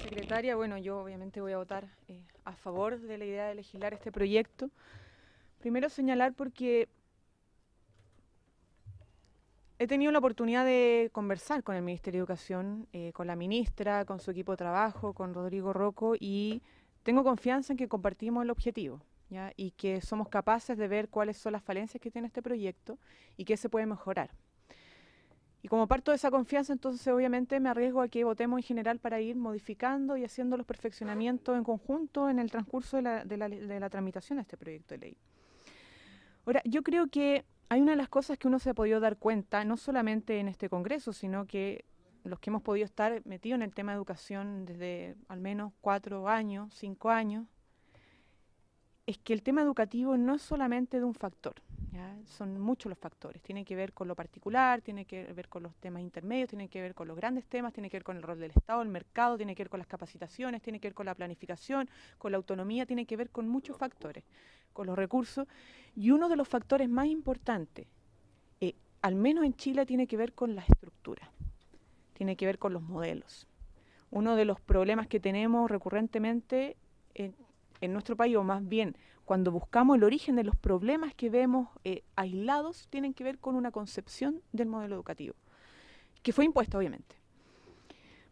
Secretaria, bueno, yo obviamente voy a votar a favor de la idea de legislar este proyecto. Primero señalar porque he tenido la oportunidad de conversar con el Ministerio de Educación, con la ministra, con su equipo de trabajo, con Rodrigo Rocco, y tengo confianza en que compartimos el objetivo, ¿ya? Y que somos capaces de ver cuáles son las falencias que tiene este proyecto y qué se puede mejorar. Y como parto de esa confianza, entonces obviamente me arriesgo a que votemos en general para ir modificando y haciendo los perfeccionamientos en conjunto en el transcurso de la tramitación de este proyecto de ley. Ahora, yo creo que hay una de las cosas que uno se ha podido dar cuenta, no solamente en este Congreso, sino que los que hemos podido estar metidos en el tema de educación desde al menos 4 años, 5 años, es que el tema educativo no es solamente de un factor, ¿ya? Son muchos los factores. Tiene que ver con lo particular, tiene que ver con los temas intermedios, tiene que ver con los grandes temas, tiene que ver con el rol del Estado, el mercado, tiene que ver con las capacitaciones, tiene que ver con la planificación, con la autonomía, tiene que ver con muchos factores, con los recursos. Y uno de los factores más importantes, al menos en Chile, tiene que ver con la estructura, tiene que ver con los modelos. Uno de los problemas que tenemos recurrentemente en nuestro país, o más bien cuando buscamos el origen de los problemas que vemos aislados, tienen que ver con una concepción del modelo educativo, que fue impuesta obviamente.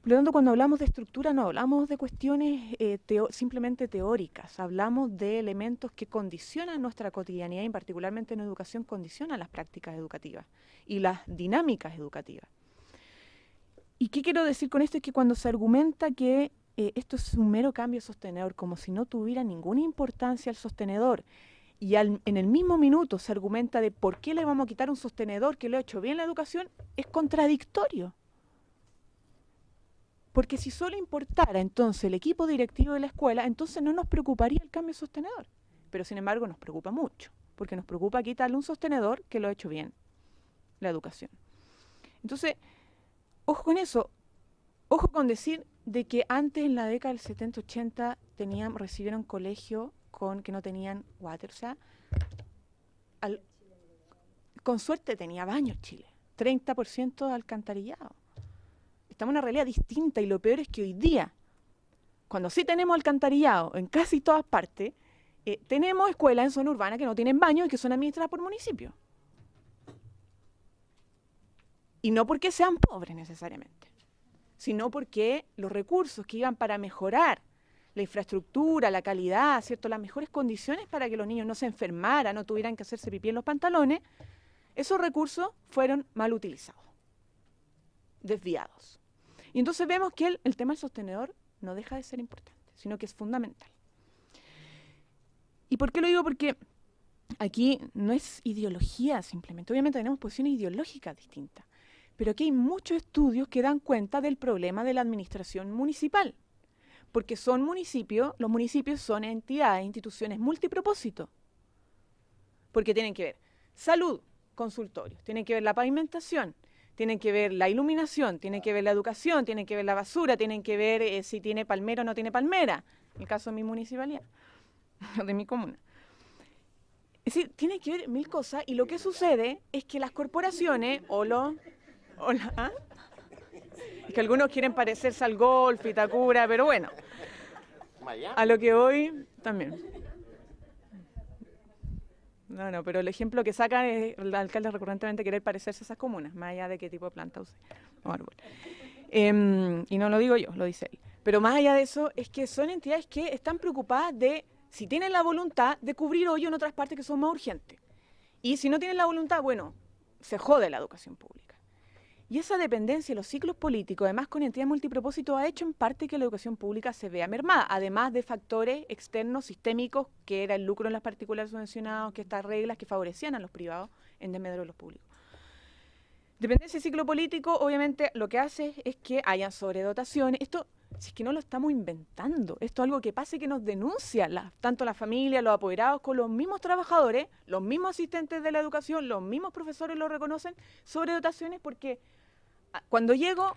Por lo tanto, cuando hablamos de estructura no hablamos de cuestiones simplemente teóricas, hablamos de elementos que condicionan nuestra cotidianidad y particularmente en educación condicionan las prácticas educativas y las dinámicas educativas. ¿Y qué quiero decir con esto? Es que cuando se argumenta que esto es un mero cambio de sostenedor, como si no tuviera ninguna importancia el sostenedor, y en el mismo minuto se argumenta de por qué le vamos a quitar un sostenedor que lo ha hecho bien la educación, es contradictorio. Porque si solo importara entonces el equipo directivo de la escuela, entonces no nos preocuparía el cambio de sostenedor. Pero sin embargo nos preocupa mucho, porque nos preocupa quitarle un sostenedor que lo ha hecho bien la educación. Entonces, ojo con eso, ojo con decir de que antes en la década del 70-80 recibieron colegio que no tenían water, o sea, con suerte tenía baños Chile, 30% de alcantarillado. Estamos en una realidad distinta y lo peor es que hoy día, cuando sí tenemos alcantarillado en casi todas partes, tenemos escuelas en zona urbana que no tienen baños y que son administradas por municipios. Y no porque sean pobres necesariamente, sino porque los recursos que iban para mejorar la infraestructura, la calidad, ¿cierto?, las mejores condiciones para que los niños no se enfermaran, no tuvieran que hacerse pipí en los pantalones, esos recursos fueron mal utilizados, desviados. Y entonces vemos que el tema del sostenedor no deja de ser importante, sino que es fundamental. ¿Y por qué lo digo? Porque aquí no es ideología simplemente, obviamente tenemos posiciones ideológicas distintas, pero aquí hay muchos estudios que dan cuenta del problema de la administración municipal, porque son municipios, los municipios son entidades, instituciones multipropósito, porque tienen que ver salud, consultorios, tienen que ver la pavimentación, tienen que ver la iluminación, tienen que ver la educación, tienen que ver la basura, tienen que ver si tiene palmera o no tiene palmera, en el caso de mi municipalidad, de mi comuna. Es decir, tiene que ver mil cosas y lo que sucede es que las corporaciones ¿ah? Es que algunos quieren parecerse al Golf, Itacura, pero bueno, a lo que voy también. No, pero el ejemplo que saca es el alcalde recurrentemente querer parecerse a esas comunas, más allá de qué tipo de planta use o árbol. Y no lo digo yo, lo dice él. Pero más allá de eso, es que son entidades que están preocupadas de, si tienen la voluntad, de cubrir hoyos en otras partes que son más urgentes. Y si no tienen la voluntad, bueno, se jode la educación pública. Y esa dependencia de los ciclos políticos, además con entidades multipropósito, ha hecho en parte que la educación pública se vea mermada, además de factores externos, sistémicos, que era el lucro en las particulares subvencionados, que estas reglas que favorecían a los privados en desmedro de los públicos. Dependencia del ciclo político, obviamente, lo que hace es que hayan sobredotaciones. Esto, si es que no lo estamos inventando, esto es algo que pasa y que nos denuncia tanto la familia, los apoderados, con los mismos trabajadores, los mismos asistentes de la educación, los mismos profesores lo reconocen, sobredotaciones porque cuando llego,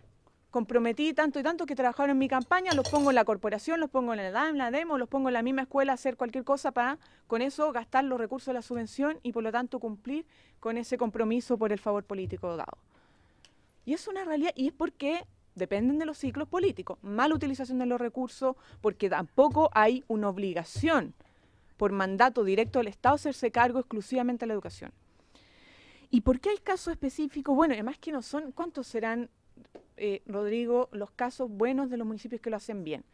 comprometí tanto y tanto que trabajaron en mi campaña, los pongo en la corporación, los pongo en la DAM, la DEMO, los pongo en la misma escuela a hacer cualquier cosa para, con eso, gastar los recursos de la subvención y por lo tanto cumplir con ese compromiso por el favor político dado. Y es una realidad, y es porque dependen de los ciclos políticos. Mala utilización de los recursos, porque tampoco hay una obligación por mandato directo del Estado hacerse cargo exclusivamente de la educación. ¿Y por qué hay casos específicos? Bueno, además que no son, ¿cuántos serán, Rodrigo, los casos buenos de los municipios que lo hacen bien?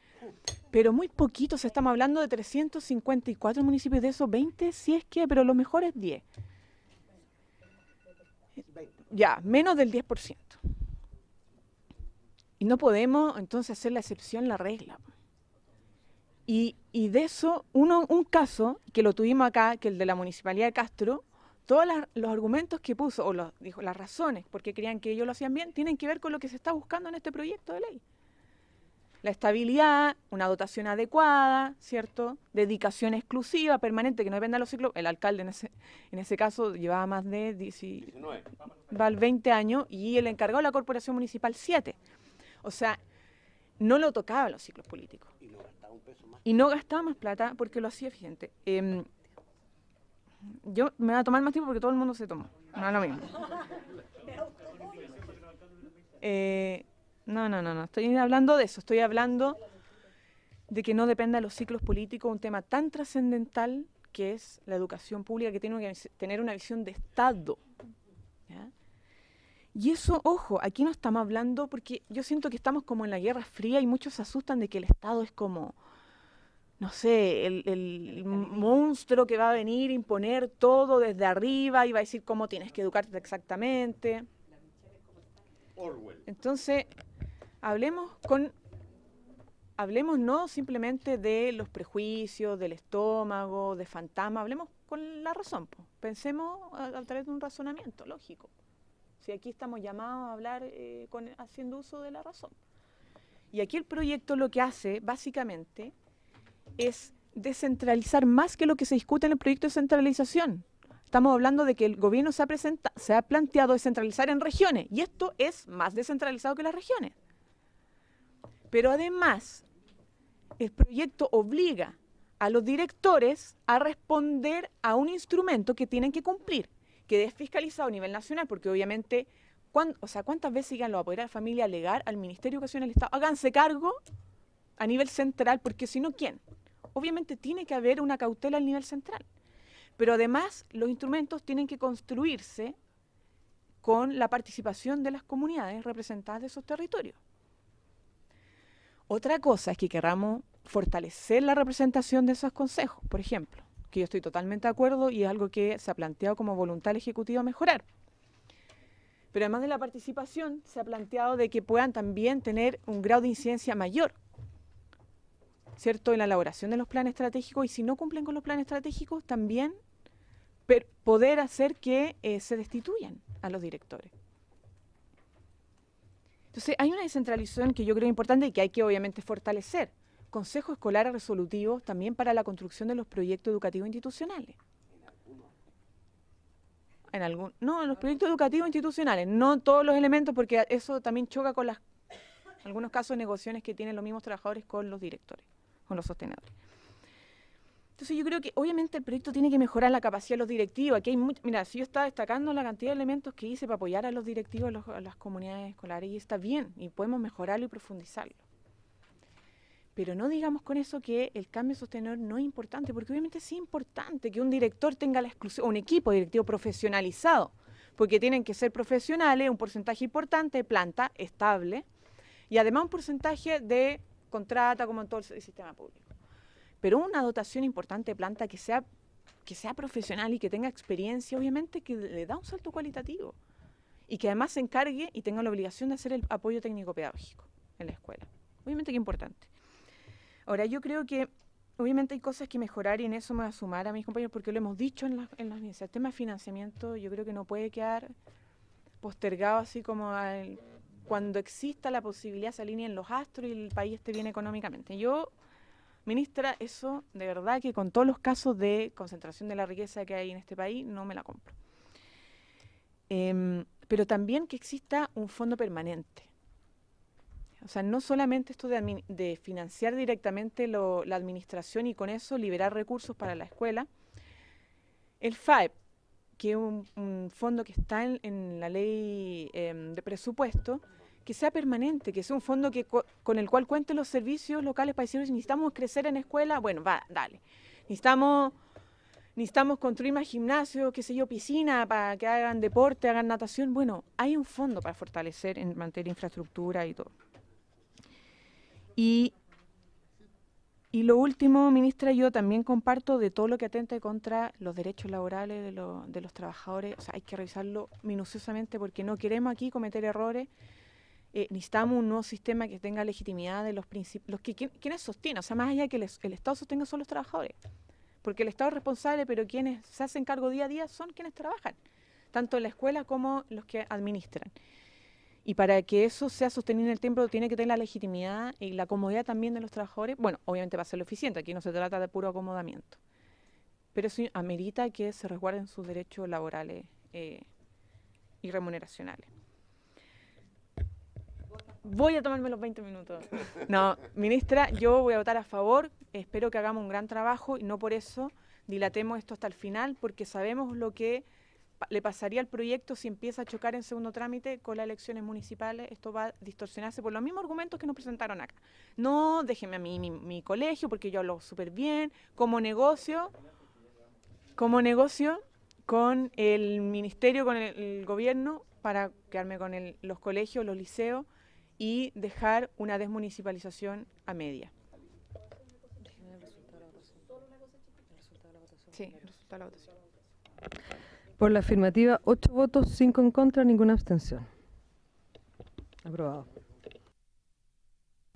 Pero muy poquitos, estamos hablando de 354 municipios, de esos 20, si es que, pero lo mejor es 10. Ya, menos del 10%. Y no podemos entonces hacer la excepción la regla. Y de eso, un caso que lo tuvimos acá, que el de la Municipalidad de Castro, todos los argumentos que puso, o dijo, las razones por qué creían que ellos lo hacían bien, tienen que ver con lo que se está buscando en este proyecto de ley. La estabilidad, una dotación adecuada, ¿cierto? Dedicación exclusiva, permanente, que no dependa de los ciclos. El alcalde en ese caso llevaba más de 19, va al 20 años, y el encargado de la corporación municipal 7. O sea, no lo tocaba los ciclos políticos. Y no gastaba más plata porque lo hacía eficiente. Yo me voy a tomar más tiempo porque todo el mundo se tomó. No es lo mismo. No. Estoy hablando de eso. Estoy hablando de que no dependa de los ciclos políticos, un tema tan trascendental que es la educación pública, que tiene que tener una visión de Estado. ¿Ya? Y eso, ojo, aquí no estamos hablando, porque yo siento que estamos como en la Guerra Fría y muchos se asustan de que el Estado es como, no sé, el monstruo que va a venir a imponer todo desde arriba y va a decir cómo tienes que educarte exactamente. Entonces, hablemos no simplemente de los prejuicios, del estómago, de fantasma, hablemos con la razón. Pensemos a través de un razonamiento lógico. Si aquí estamos llamados a hablar haciendo uso de la razón. Y aquí el proyecto lo que hace, básicamente, es descentralizar más que lo que se discute en el proyecto de centralización. Estamos hablando de que el gobierno se ha planteado descentralizar en regiones, y esto es más descentralizado que las regiones. Pero además, el proyecto obliga a los directores a responder a un instrumento que tienen que cumplir, que es fiscalizado a nivel nacional, porque obviamente, ¿cuántas veces llegan los apoderados de familia a alegar al Ministerio de Educación del Estado? Háganse cargo a nivel central, porque si no, ¿quién? Obviamente tiene que haber una cautela al nivel central. Pero además, los instrumentos tienen que construirse con la participación de las comunidades representadas de esos territorios. Otra cosa es que queramos fortalecer la representación de esos consejos, por ejemplo, que yo estoy totalmente de acuerdo y es algo que se ha planteado como voluntad del Ejecutivo a mejorar. Pero además de la participación, se ha planteado de que puedan también tener un grado de incidencia mayor, ¿cierto?, en la elaboración de los planes estratégicos, y si no cumplen con los planes estratégicos, también poder hacer que se destituyan a los directores. Entonces, hay una descentralización que yo creo importante y que hay que obviamente fortalecer. Consejos escolares resolutivos también para la construcción de los proyectos educativos institucionales. No, en los proyectos educativos institucionales, no todos los elementos, porque eso también choca con algunos casos de negociaciones que tienen los mismos trabajadores con los directores, con los sostenedores. Entonces yo creo que obviamente el proyecto tiene que mejorar la capacidad de los directivos. Aquí hay mira, si yo estaba destacando la cantidad de elementos que hice para apoyar a los directivos, a las comunidades escolares, y está bien, y podemos mejorarlo y profundizarlo. Pero no digamos con eso que el cambio sostenedor no es importante, porque obviamente sí es importante que un director tenga la exclusión, un equipo directivo profesionalizado, porque tienen que ser profesionales, un porcentaje importante de planta estable, y además un porcentaje de contrata, como en todo el sistema público. Pero una dotación importante de planta que sea profesional y que tenga experiencia, obviamente que le da un salto cualitativo. Y que además se encargue y tenga la obligación de hacer el apoyo técnico-pedagógico en la escuela. Obviamente que es importante. Ahora, yo creo que obviamente hay cosas que mejorar, y en eso me voy a sumar a mis compañeros, porque lo hemos dicho en las universidades. El tema de financiamiento yo creo que no puede quedar postergado así como cuando exista la posibilidad se alineen los astros y el país esté bien económicamente. Yo, ministra, eso de verdad que con todos los casos de concentración de la riqueza que hay en este país, no me la compro. Pero también que exista un fondo permanente. O sea, no solamente esto de financiar directamente la administración y con eso liberar recursos para la escuela. El FAEP, que es un fondo que está en la ley de presupuesto, que sea permanente, que sea un fondo que con el cual cuenten los servicios locales para decir, necesitamos crecer en escuela, bueno, va, dale. Necesitamos construir más gimnasios, qué sé yo, piscina para que hagan deporte, hagan natación. Bueno, hay un fondo para fortalecer en materia de infraestructura y todo. Y lo último, ministra, yo también comparto de todo lo que atente contra los derechos laborales de los trabajadores. O sea, hay que revisarlo minuciosamente porque no queremos aquí cometer errores. Necesitamos un nuevo sistema que tenga legitimidad de los principios, quienes sostienen, o sea, más allá de que el Estado sostenga son los trabajadores. Porque el Estado es responsable, pero quienes se hacen cargo día a día son quienes trabajan, tanto en la escuela como los que administran. Y para que eso sea sostenible en el tiempo, tiene que tener la legitimidad y la comodidad también de los trabajadores. Bueno, obviamente va a ser lo eficiente, aquí no se trata de puro acomodamiento. Pero eso amerita que se resguarden sus derechos laborales y remuneracionales. Voy a tomarme los 20 minutos. No, ministra, yo voy a votar a favor. Espero que hagamos un gran trabajo y no por eso dilatemos esto hasta el final, porque sabemos lo que le pasaría al proyecto si empieza a chocar en segundo trámite con las elecciones municipales. Esto va a distorsionarse por los mismos argumentos que nos presentaron acá. No, déjeme a mí mi colegio, porque yo hablo súper bien, como negocio con el ministerio, con el gobierno, para quedarme con los colegios, los liceos, y dejar una desmunicipalización a media. Sí, el resultado de la votación. Por la afirmativa, 8 votos, 5 en contra, ninguna abstención. Aprobado.